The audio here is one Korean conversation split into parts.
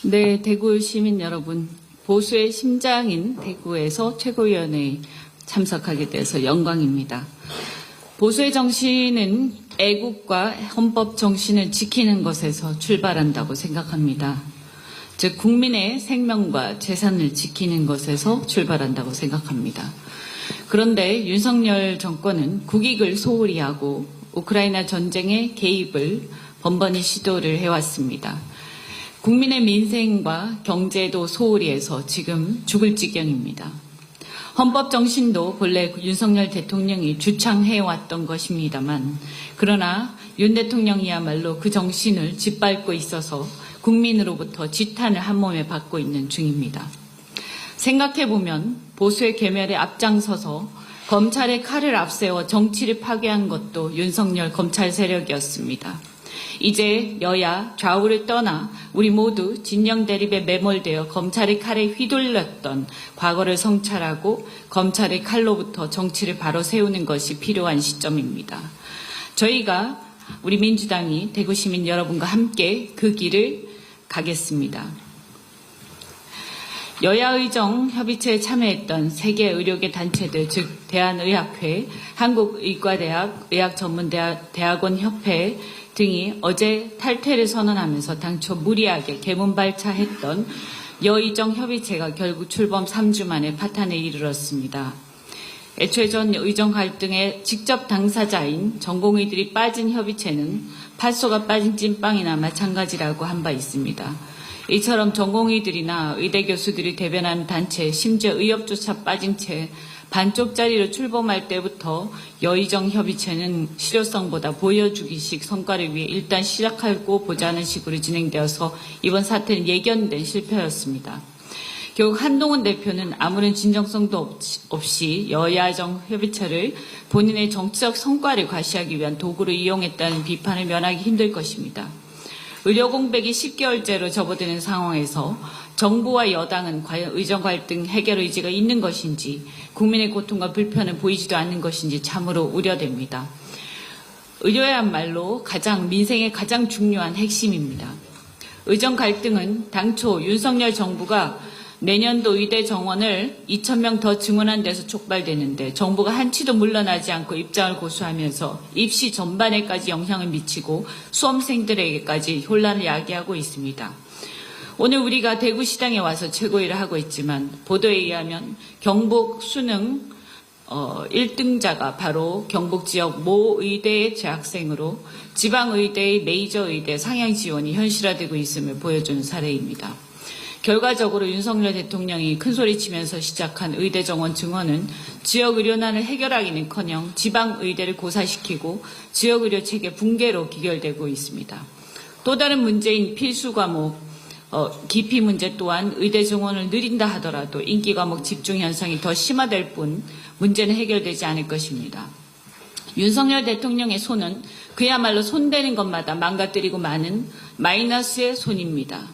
네, 대구 시민 여러분, 보수의 심장인 대구에서 최고위원회에 참석하게 돼서 영광입니다. 보수의 정신은 애국과 헌법 정신을 지키는 것에서 출발한다고 생각합니다. 즉, 국민의 생명과 재산을 지키는 것에서 출발한다고 생각합니다. 그런데 윤석열 정권은 국익을 소홀히 하고 우크라이나 전쟁에 개입을 번번이 시도를 해왔습니다. 국민의 민생과 경제도 소홀히 해서 지금 죽을 지경입니다. 헌법 정신도 본래 윤석열 대통령이 주창해왔던 것입니다만, 그러나 윤 대통령이야말로 그 정신을 짓밟고 있어서 국민으로부터 지탄을 한몸에 받고 있는 중입니다. 생각해보면 보수의 괴멸에 앞장서서 검찰의 칼을 앞세워 정치를 파괴한 것도 윤석열 검찰 세력이었습니다. 이제 여야 좌우를 떠나 우리 모두 진영 대립에 매몰되어 검찰의 칼에 휘둘렸던 과거를 성찰하고 검찰의 칼로부터 정치를 바로 세우는 것이 필요한 시점입니다. 저희가 우리 민주당이 대구 시민 여러분과 함께 그 길을 가겠습니다. 여야의정협의체에 참여했던 세계 의료계 단체들, 즉 대한의학회, 한국의과대학, 의학전문대학원 협회 등이 어제 탈퇴를 선언하면서 당초 무리하게 개문발차했던 여의정협의체가 결국 출범 3주 만에 파탄에 이르렀습니다. 애초에 전 의정 갈등의 직접 당사자인 전공의들이 빠진 협의체는 팥소가 빠진 찐빵이나 마찬가지라고 한 바 있습니다. 이처럼 전공의들이나 의대 교수들이 대변하는 단체, 심지어 의협조차 빠진 채 반쪽짜리로 출범할 때부터 여의정협의체는 실효성보다 보여주기식 성과를 위해 일단 시작하고 보자는 식으로 진행되어서 이번 사태는 예견된 실패였습니다. 결국 한동훈 대표는 아무런 진정성도 없이 여야정 협의체를 본인의 정치적 성과를 과시하기 위한 도구로 이용했다는 비판을 면하기 힘들 것입니다. 의료 공백이 10개월째로 접어드는 상황에서 정부와 여당은 과연 의정 갈등 해결 의지가 있는 것인지, 국민의 고통과 불편은 보이지도 않는 것인지 참으로 우려됩니다. 의료야말로 민생의 가장 중요한 핵심입니다. 의정 갈등은 당초 윤석열 정부가 내년도 의대 정원을 2,000명 더 증원한 데서 촉발되는데, 정부가 한치도 물러나지 않고 입장을 고수하면서 입시 전반에까지 영향을 미치고 수험생들에게까지 혼란을 야기하고 있습니다. 오늘 우리가 대구시당에 와서 최고위를 하고 있지만, 보도에 의하면 경북 수능 1등자가 바로 경북 지역 모 의대의 재학생으로 지방의대의 메이저 의대 상향 지원이 현실화되고 있음을 보여주는 사례입니다. 결과적으로 윤석열 대통령이 큰소리치면서 시작한 의대 정원 증원은 지역 의료난을 해결하기는커녕 지방 의대를 고사시키고 지역 의료 체계 붕괴로 귀결되고 있습니다. 또 다른 문제인 필수 과목 기피 문제 또한 의대 증원을 느린다 하더라도 인기 과목 집중 현상이 더 심화될 뿐 문제는 해결되지 않을 것입니다. 윤석열 대통령의 손은 그야말로 손대는 것마다 망가뜨리고 마는 마이너스의 손입니다.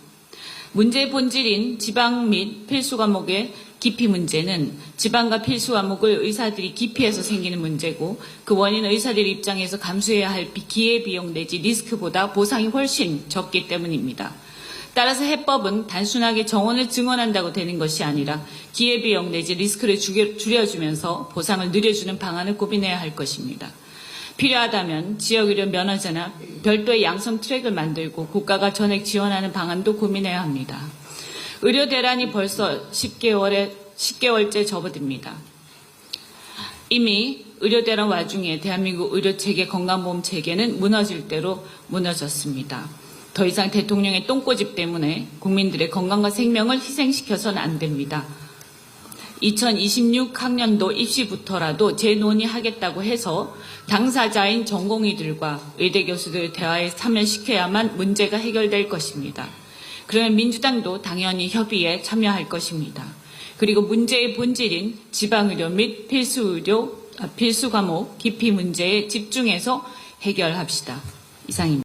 문제의 본질인 지방 및 필수 과목의 기피 문제는 지방과 필수 과목을 의사들이 기피해서 생기는 문제고, 그 원인은 의사들 입장에서 감수해야 할 기회비용 내지 리스크보다 보상이 훨씬 적기 때문입니다. 따라서 해법은 단순하게 정원을 증원한다고 되는 것이 아니라 기회비용 내지 리스크를 줄여주면서 보상을 늘려주는 방안을 고민해야 할 것입니다. 필요하다면 지역의료 면허제나 별도의 양성 트랙을 만들고 국가가 전액 지원하는 방안도 고민해야 합니다. 의료 대란이 벌써 10개월째 접어듭니다. 이미 의료 대란 와중에 대한민국 의료체계, 건강보험 체계는 무너질 대로 무너졌습니다. 더 이상 대통령의 똥꼬집 때문에 국민들의 건강과 생명을 희생시켜서는 안 됩니다. 2026학년도 입시부터라도 재논의하겠다고 해서 당사자인 전공의들과 의대 교수들 대화에 참여시켜야만 문제가 해결될 것입니다. 그러면 민주당도 당연히 협의에 참여할 것입니다. 그리고 문제의 본질인 지방의료 및 필수 과목 기피 문제에 집중해서 해결합시다. 이상입니다.